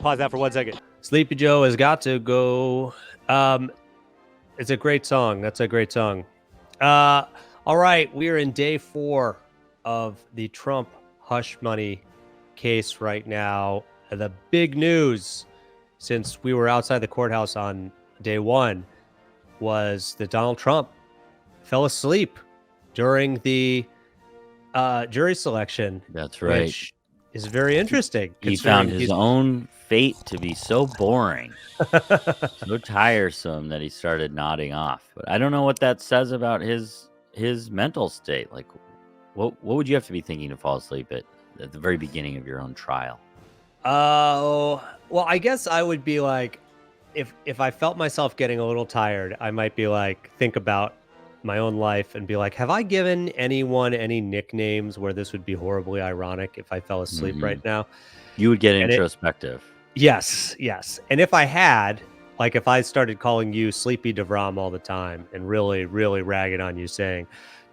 Pause that for 1 second. Sleepy Joe has got to go. It's a great song. That's a great song. All right, we are in day 4 of the Trump hush money case right now. The big news since we were outside the courthouse on day 1 was that Donald Trump fell asleep during the jury selection. That's right. Which is very interesting. He found his own fate to be so boring, so tiresome that he started nodding off. But I don't know what that says about his mental state. Like, what would you have to be thinking to fall asleep at the very beginning of your own trial? Oh, well, I guess I would be like, if I felt myself getting a little tired, I might be like, think about my own life and be like, have I given anyone any nicknames where this would be horribly ironic if I fell asleep right now? You would get introspective. Yes. And if I had, like if I started calling you Sleepy Davram all the time and really, really ragging on you saying,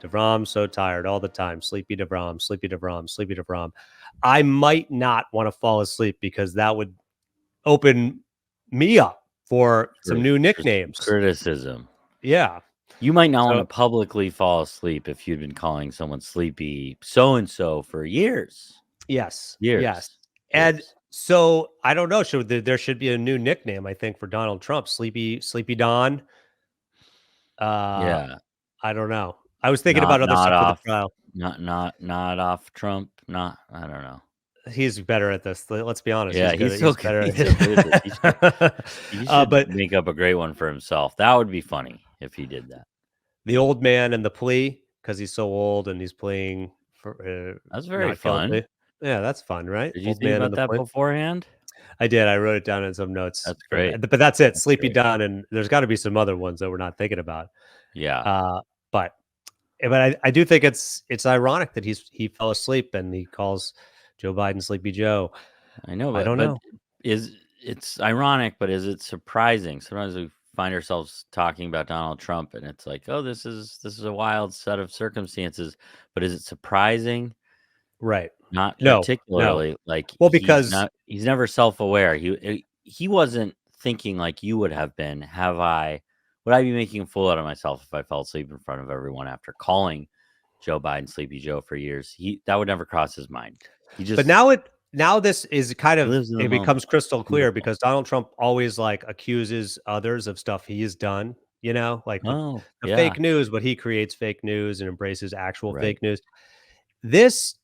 Davram's so tired all the time, Sleepy Davram, Sleepy Davram, Sleepy Davram, I might not want to fall asleep because that would open me up for some new nicknames. Criticism. Yeah. You might not want to publicly fall asleep if you'd been calling someone sleepy so-and-so for years. Yes. Years. Yes. And so I don't know. There should be a new nickname, I think, for Donald Trump. Sleepy Don. Yeah. I don't know. I was thinking about other stuff for the trial. Not off Trump. I don't know. He's better at this. Let's be honest. Yeah, he's better at it. He should make up a great one for himself. That would be funny if he did that. The old man and the plea, because he's so old and he's playing for. That's very fun. Guilty. Yeah, that's fun, right? Did you think about that beforehand? I did. I wrote it down in some notes. That's great. But that's it. Sleepy Don, and there's got to be some other ones that we're not thinking about. Yeah. But I do think it's ironic that he fell asleep and he calls Joe Biden Sleepy Joe. I know, but I don't know. It's ironic, but is it surprising? Sometimes we find ourselves talking about Donald Trump, and it's like, oh, this is a wild set of circumstances. But is it surprising? Right. Not particularly. Like, well, because he's never self-aware. He wasn't thinking like you would have been. Would I be making a fool out of myself if I fell asleep in front of everyone after calling Joe Biden Sleepy Joe for years? That would never cross his mind. But now this is kind of, it becomes crystal clear because Donald Trump always like accuses others of stuff he has done, like the fake news, but he creates fake news and embraces actual fake news.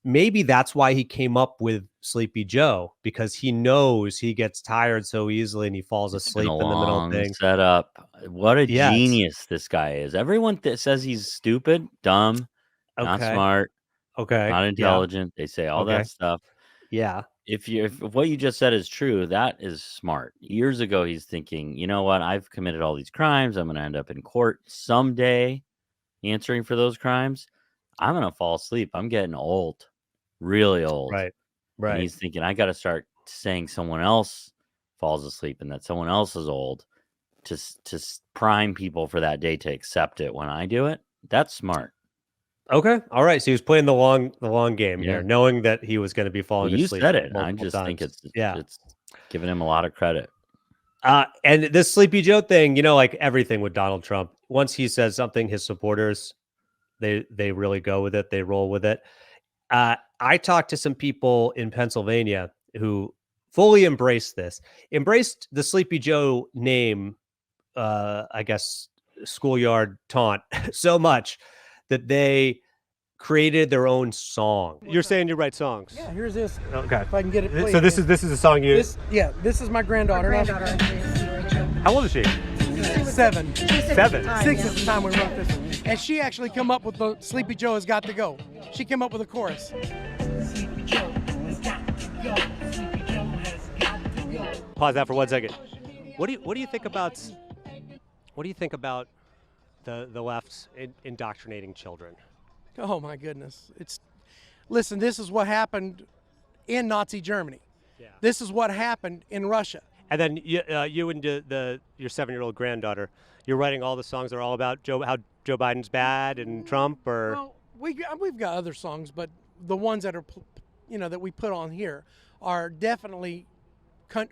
Maybe that's why he came up with Sleepy Joe, because he knows he gets tired so easily and he falls asleep in the middle of things. Set up. What a genius this guy is. Everyone says he's stupid, dumb, not smart, not intelligent. They say all that stuff. Yeah. If what you just said is true, that is smart. Years ago, he's thinking, you know what? I've committed all these crimes. I'm going to end up in court someday answering for those crimes. I'm going to fall asleep. I'm getting old, really old. Right. And he's thinking, I got to start saying someone else falls asleep and that someone else is old to prime people for that day to accept it when I do it. That's smart. Okay. All right. So he was playing the long game here, knowing that he was going to be falling asleep. You said it. I just think it's giving him a lot of credit. And this Sleepy Joe thing, like everything with Donald Trump, once he says something, his supporters, they really go with it. They roll with it. I talked to some people in Pennsylvania who fully embraced the Sleepy Joe name, I guess, schoolyard taunt so much that they created their own song. You're saying you write songs? Yeah, here's this. Okay. If I can get it played. So this is a song you... This is my granddaughter. How old is she? 7. 7? 6 at the time we wrote this one. And she actually come up with the Sleepy Joe Has Got to Go. She came up with a chorus. Sleepy Joe has got to go. Sleepy Joe has got to go. Pause that for 1 second. What do you think about the left indoctrinating children? Oh my goodness. Listen, this is what happened in Nazi Germany. Yeah. This is what happened in Russia. And then you and your 7-year-old granddaughter, you're writing all the songs that are all about how Joe Biden's bad and Trump, or? Well, we've got other songs, but the ones that are, that we put on here are definitely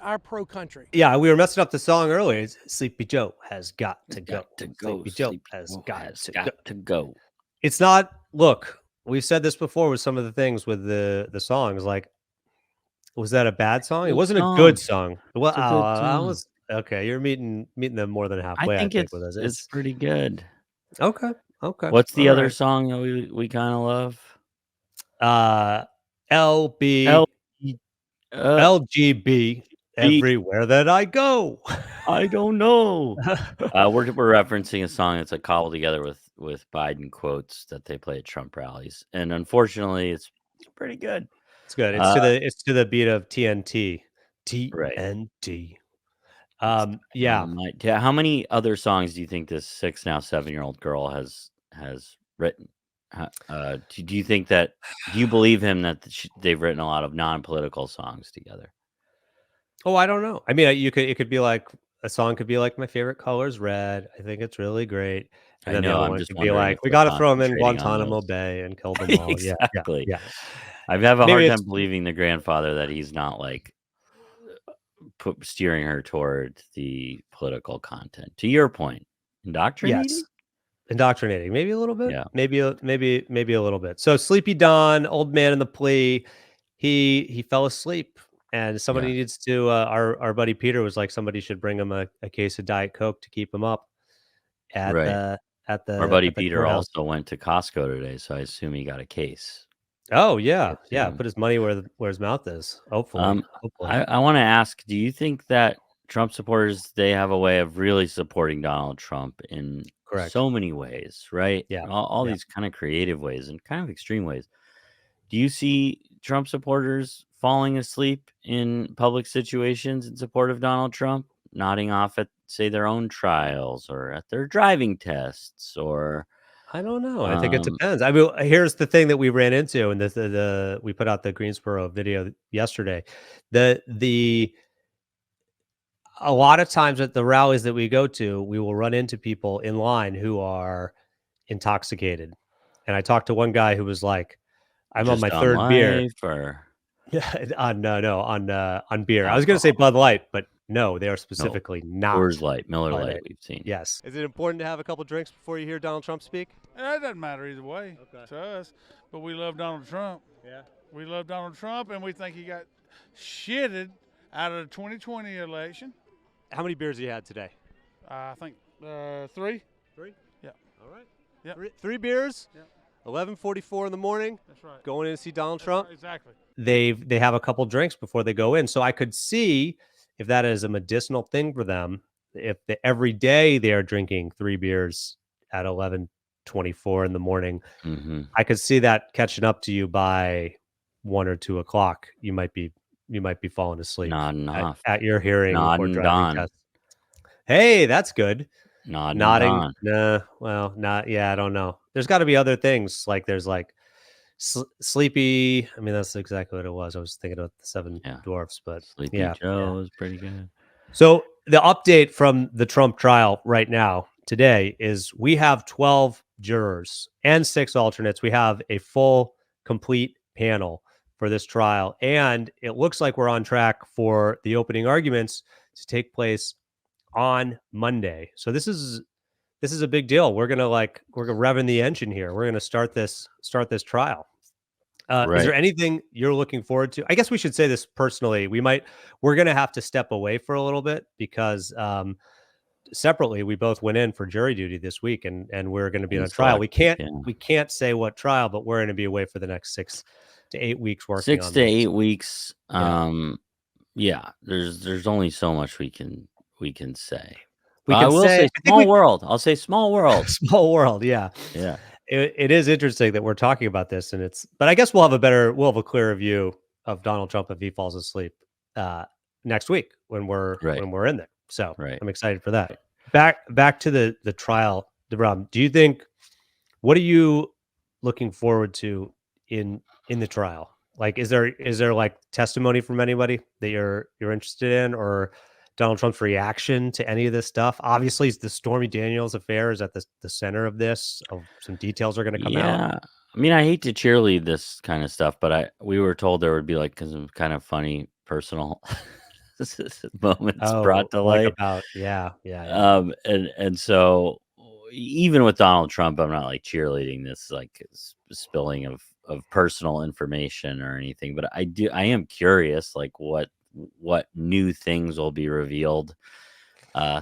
our pro country. Yeah, we were messing up the song earlier. It's Sleepy Joe has got to go. Got to go. Sleepy Joe Sleepy has Joe got has to got go. to go. It's not. Look, we've said this before with some of the things with the songs. Like, was that a bad song? It Good wasn't a song. good song. Well, It's a good I song. was okay. You're meeting them more than I halfway. think with us. it's pretty good. Okay. Okay. What's the All other right. song that we kind of love? LB LGB everywhere that I go. I don't know. We're referencing a song that's like cobbled together with Biden quotes that they play at Trump rallies, and unfortunately, it's pretty good. It's good. It's to the beat of TNT. TNT. Yeah. How many other songs do you think this 7-year-old girl has written? Do you think that? Do you believe him that they've written a lot of non-political songs together? Oh, I don't know. I mean, it could be like a song could be like my favorite color is red. I think it's really great. And I then the know. other I'm one just could be wondering like, if we they're got to throw them in concentrating on Guantanamo those. Bay and kill them all. Exactly. Yeah. I have a Maybe hard it's- time believing the grandfather that he's not like steering her toward the political content. To your point, indoctrinating. Yes. Indoctrinating, maybe a little bit. Yeah. Maybe a little bit. So Sleepy Don, old man in the plea, he fell asleep, and somebody Yeah. needs to. Our buddy Peter was like, somebody should bring him a case of Diet Coke to keep him up at Right. the Our buddy at the Peter courthouse. also went to Costco today, so I assume he got a case. Oh yeah, yeah. too. Put his money where his mouth is. Hopefully. I want to ask, do you think that Trump supporters, they have a way of really supporting Donald Trump in Correct. so many ways, right? Yeah. All Yeah. these kind of creative ways and kind of extreme ways. Do you see Trump supporters falling asleep in public situations in support of Donald Trump, nodding off at, say, their own trials or at their driving tests, or I don't know. I think it depends. I mean, here's the thing that we ran into, and we put out the Greensboro video yesterday. A lot of times at the rallies that we go to, we will run into people in line who are intoxicated. And I talked to one guy who was like, "I'm on just my third beer." life, or Yeah, on beer. I was going to say alcohol? Bud Light, but no, they are specifically not. Coors Light, Miller Bud Light, Light. we've seen. Yes. Is it important to have a couple drinks before you hear Donald Trump speak? It doesn't matter either way to us, but we love Donald Trump. Yeah. We love Donald Trump, and we think he got shitted out of the 2020 election. How many beers you had today? I think 3. 3? Yeah. All right. Yep. Three beers. Yeah. 11:44 in the morning. That's right. Going in to see Donald Trump. Right, exactly. They have a couple drinks before they go in, so I could see if that is a medicinal thing for them. If every day they are drinking 3 beers at 11:24 in the morning, Mm-hmm. I could see that catching up to you by 1 or 2 o'clock. You might be falling asleep Nodding off. at your hearing or Nodding driving Don. test. Hey, that's good. Nodding Nodding. Don. Nah, well, not. Yeah, I don't know. There's got to be other things. Like there's like sleepy. I mean, that's exactly what it was. I was thinking about the Seven Yeah. Dwarfs, but Sleepy yeah. Joe is pretty good. So the update from the Trump trial right now today is we have 12 jurors and 6 alternates. We have a full, complete panel for this trial, and it looks like we're on track for the opening arguments to take place on Monday. So this is a big deal. We're revving the engine here. We're gonna start this trial. Is Right. there anything you're looking forward to? I guess we should say this personally. We're going to have to step away for a little bit because separately we both went in for jury duty this week, and we're going to be on a trial. We can't say what trial, but we're going to be away for the next 6 to 8 weeks working 6 on to this. 8 weeks. Yeah. Yeah. There's only so much we can say. We I can will say, say I think small world. I'll say small world. small world. Yeah. Yeah. It is interesting that we're talking about this, but I guess we'll have a clearer view of Donald Trump if he falls asleep next week when we're in there. So I'm excited for that. Back to the trial, Davram. Do you think, what are you looking forward to in the trial? Like, is there like testimony from anybody that you're interested in, or Donald Trump's reaction to any of this stuff? Obviously, the Stormy Daniels affair is at the center of this. Some details are going to come out. Yeah. I mean, I hate to cheerlead this kind of stuff, but we were told there would be like some kind of funny personal moments Oh, brought to like light. about yeah. And so even with Donald Trump, I'm not like cheerleading this like spilling of personal information or anything, but I am curious like what new things will be revealed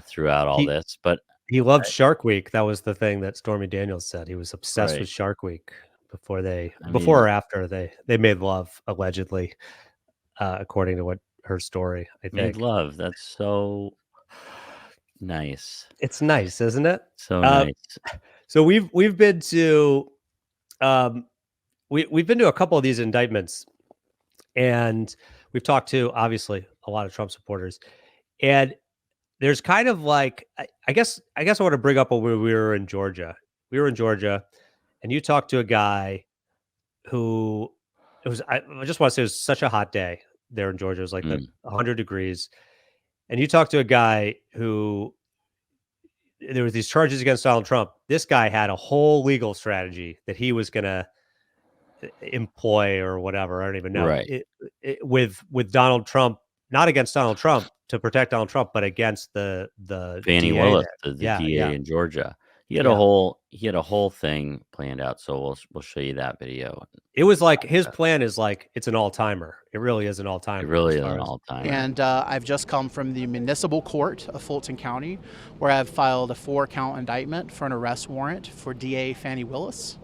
throughout all He this. But he loved Shark Week. That was the thing that Stormy Daniels said. He was obsessed right, with Shark Week I before mean, or after they made love, allegedly, according to what her story, I made think. love. That's so nice, It's nice, isn't it? so Uh, nice. so we've been to um, we've been to a couple of these indictments, and we've talked to obviously a lot of Trump supporters, and there's kind of like I guess I want to bring up when we were in Georgia. We were in Georgia, and you talked to a guy who I just want to say it was such a hot day there in Georgia. It was like the Mm, 100 degrees, and you talked to a guy who there was these charges against Donald Trump. This guy had a whole legal strategy that he was going to employ or whatever. I don't even know right. with Donald Trump, not against Donald Trump to protect Donald Trump, but against the Fannie DA Willis, there. the Yeah, yeah, DA in Georgia. yeah. He had a whole thing planned out. So we'll show you that video. It was like his plan is like it's an all timer. It really is an all It timer really as is far an as all timer. And I've just come from the municipal court of Fulton County, where I've filed a 4-count indictment for an arrest warrant for DA Fannie Willis.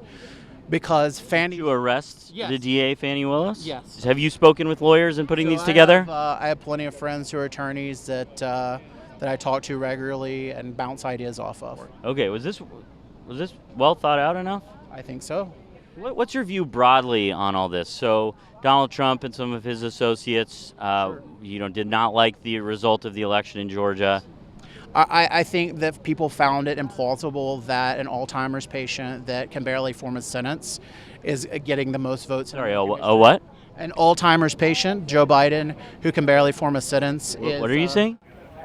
Because Fannie. You arrest Yes. the DA Fannie Willis? Yes. Have you spoken with lawyers and putting So these together? I have plenty of friends who are attorneys that I talk to regularly and bounce ideas off of. Okay, was this well thought out enough? I think so. What's your view broadly on all this? So Donald Trump and some of his associates, did not like the result of the election in Georgia. I think that people found it implausible that an Alzheimer's patient that can barely form a sentence is getting the most votes. Sorry, a what? An Alzheimer's patient, Joe Biden, who can barely form a sentence. What are you saying?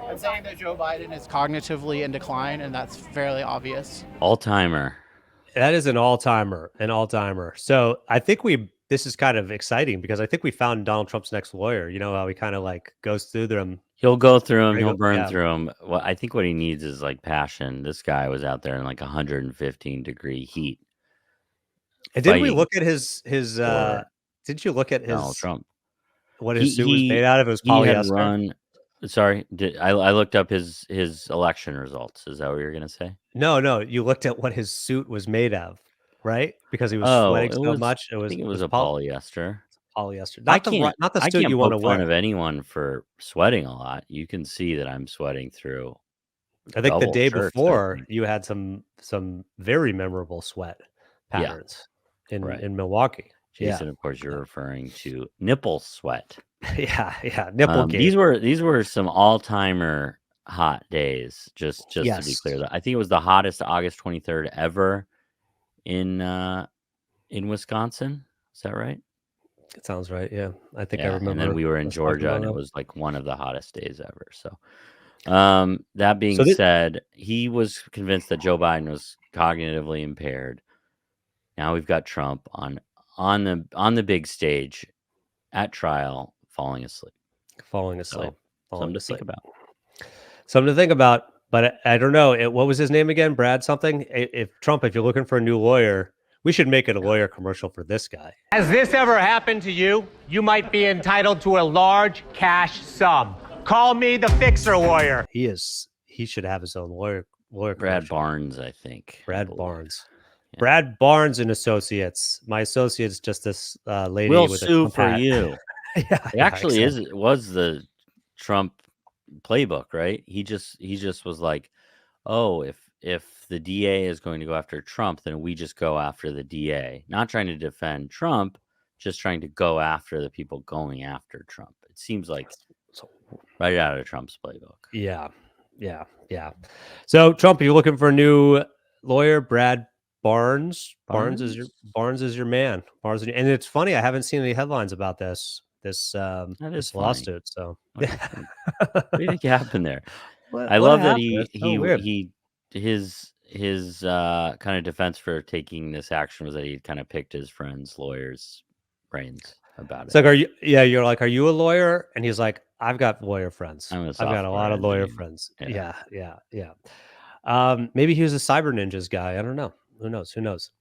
I'm saying that Joe Biden is cognitively in decline, and that's fairly obvious. All-timer. that is an all timer, an all timer. So I think this is kind of exciting because I think we found Donald Trump's next lawyer. You know how he kind of like goes through them. He'll go through them. He'll Regular- burn yeah. through them. Well, I think what he needs is like passion. This guy was out there in like 115-degree heat. And didn't we fighting look at his for didn't you look at Donald his Trump. what his suit was made out of? It was He had polyester. run. Sorry, I looked up his election results. Is that what you're gonna say? No, you looked at what his suit was made of, right? Because he was Oh, sweating so much. I think it was a polyester. polyester. I Not the I suit can't you want to poke fun wear. of anyone for sweating a lot. You can see that I'm sweating through I think the double day shirts, I before think. you had some very memorable sweat Yeah, patterns in right. Milwaukee. Jason, of course, you're referring to nipple sweat. Yeah, nipple These gate. were some all-timer hot days. Just to be Yes. clear, I think it was the hottest August 23rd ever in Wisconsin. Is that right? It sounds right. Yeah, I think I Yeah, remember. and then we were in us talking Georgia, about and it that. was like one of the hottest days ever. So, that being So thi- said, he was convinced that Joe Biden was cognitively impaired. Now we've got Trump on the big stage at trial, falling asleep. falling asleep. So, Falling something to asleep. think about. Something to think about. But I don't know. What was his name again? Brad something. If you're looking for a new lawyer, we should make it a lawyer commercial for this guy. Has this ever happened to you? You might be entitled to a large cash sum. Call me the fixer lawyer. He should have his own lawyer Brad commercial. Barnes, I think. I Brad believe. Barnes. Yeah. Brad Barnes and Associates. My associate's just this lady We'll with a sue Trump for hat. you. Yeah, It actually exactly. was the Trump playbook, right? He just was like, oh, if the DA is going to go after Trump, then we just go after the DA. Not trying to defend Trump, just trying to go after the people going after Trump. It seems like So- right out of Trump's playbook. Yeah. So Trump, you're looking for a new lawyer, Brad Barnes. Barnes is your man. And it's funny, I haven't seen any headlines about this That is this funny. lawsuit. So What do you think happened there? What I love that happened? It's so he weird. his kind of defense for taking this action was that he kind of picked his friends' lawyers' brains. about It's it. like, are you? Yeah, you're like, are you a lawyer? And he's like, I've got lawyer friends. I'm a I've got a lot software of lawyer engineer. friends. Yeah. Yeah. Maybe he was a cyber ninjas guy. I don't know. Who knows? Who knows?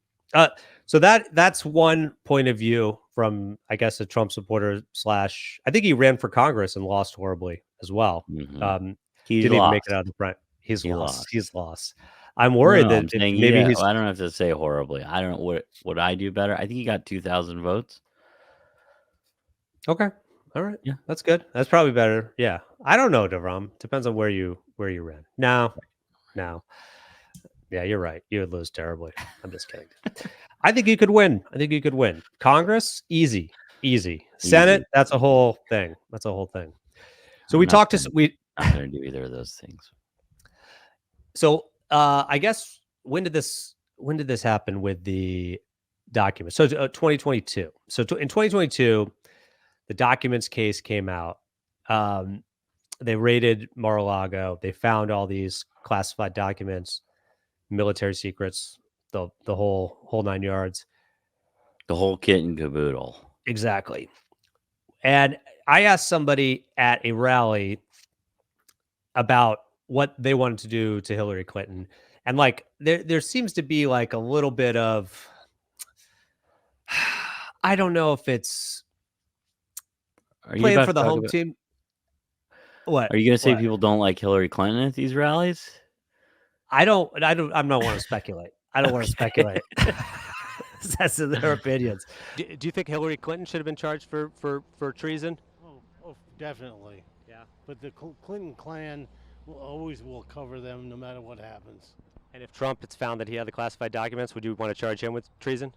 So that's one point of view from, I guess, a Trump supporter slash. I think he ran for Congress and lost horribly as well. Mhm. He Didn't even make it lost. out of the front. He's He lost. lost. He's lost. I'm No, worried I'm that if saying maybe he's. I don't have to say horribly. I don't know what I do better. I think he got 2,000 votes. Okay. All right. Yeah. That's good. That's probably better. Yeah. I don't know, Davram. Depends on where you ran. No. Yeah, you're right. You would lose terribly. I'm just kidding. I think you could win. Congress, easy. Senate, Easy. that's a whole thing. So I'm we not talked to gonna- we not going to do either of those things. so I guess when did this happen with the documents? So 2022. So in 2022, the documents case came out. They raided Mar-a-Lago. They found all these classified documents, military secrets, the whole 9 yards. The whole kit and caboodle. Exactly. And I asked somebody at a rally about what they wanted to do to Hillary Clinton. And like there seems to be like a little bit of I don't know if it's Are you playing about for to the talk home about? team. What? Are you going to say What? people don't like Hillary Clinton at these rallies? I'm not want to speculate. I don't want to speculate. That's their opinions. Do you think Hillary Clinton should have been charged for treason? Oh, definitely. Yeah. But the Clinton clan will cover them no matter what happens. And if Trump has found that he had the classified documents, would you want to charge him with treason?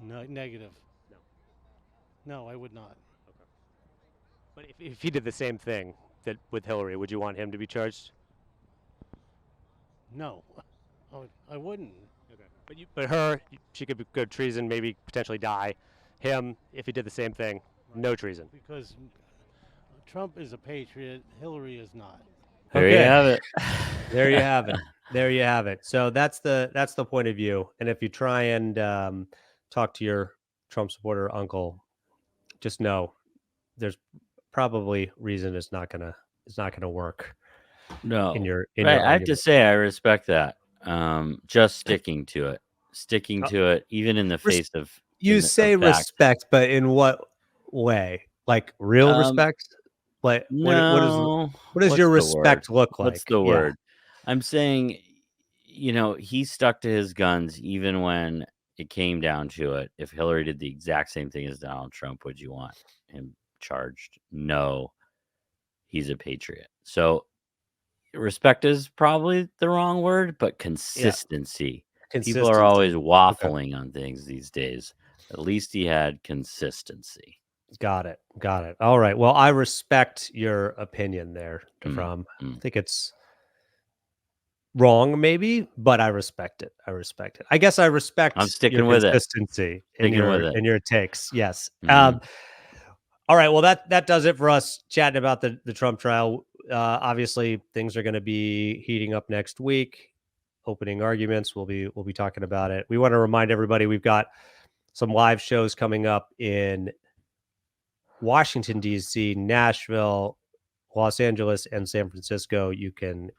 No, negative. No. No, I would not. But if he did the same thing that with Hillary, would you want him to be charged? No, I wouldn't. Okay. But her, she could go treason, maybe potentially die. Him, if he did the same thing, no treason. Because Trump is a patriot, Hillary is not. There you Okay. have it. There you have it. So that's the point of view. And if you try and talk to your Trump supporter uncle, just know there's probably reason it's not gonna work. No. In your I have to argument. say I respect that. Just sticking to it, even in the face of You say of facts. respect, but in what way? Like real respect? Like No. what does What's your the respect word? look like? What's the Yeah. word? I'm saying, he stuck to his guns even when it came down to it. If Hillary did the exact same thing as Donald Trump, would you want him charged? No. He's a patriot. So respect is probably the wrong word, but consistency. People are always waffling on things these days. At least he had consistency. Got it. All right. Well, I respect your opinion there, Davram. I think it's wrong, maybe, but I respect it. I guess I respect I'm sticking your with it. consistency in your takes. Yes. Mhm. All right. Well, that does it for us chatting about the Trump trial. Obviously, things are going to be heating up next week. Opening arguments. We'll be talking about it. We want to remind everybody we've got some live shows coming up in Washington, D.C., Nashville, Los Angeles, and San Francisco. You can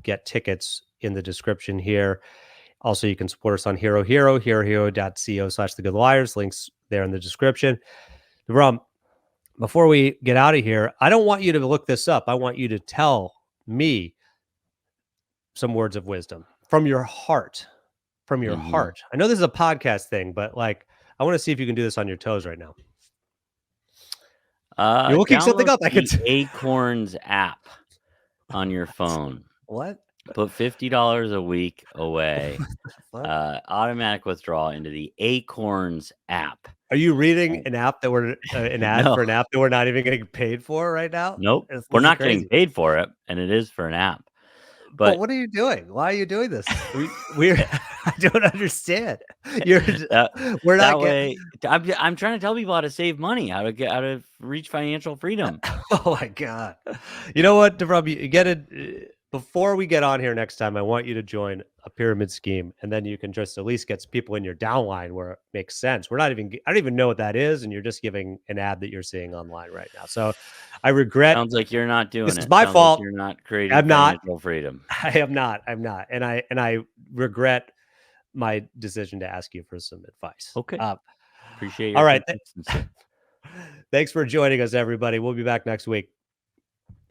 get tickets in the description here. Also, you can support us on herohero.co/The Good Liars. Links there in the description. Davram, before we get out of here, I don't want you to look this up. I want you to tell me some words of wisdom from your heart. Heart. I know this is a podcast thing, but like, I want to see if you can do this on your toes right now. You're looking something up. I Download can the Acorns app on your phone. What? Put $50 a week away. Automatic withdrawal into the Acorns app. Are you reading an app that we're an ad No. for an app that we're not even getting paid for right now? Nope. This We're is not crazy. getting paid for it, and it is for an app. But But what are you doing? Why are you doing this? We're I don't understand. We're that not way, I'm trying to tell people how to save money, how to reach financial freedom. Oh my god! You know what, Davram? You get it. before we get on here next time, I want you to join a pyramid scheme, and then you can just at least get people in your downline where it makes sense. I don't even know what that is, and you're just giving an ad that you're seeing online right now. So I regret. Sounds like you're not doing This it. is my Sounds fault. Like you're not creating I'm not. financial freedom. I am not. I'm not. And I regret my decision to ask you for some advice. Okay. Appreciate your all right. consistency. Thanks for joining us, everybody. We'll be back next week.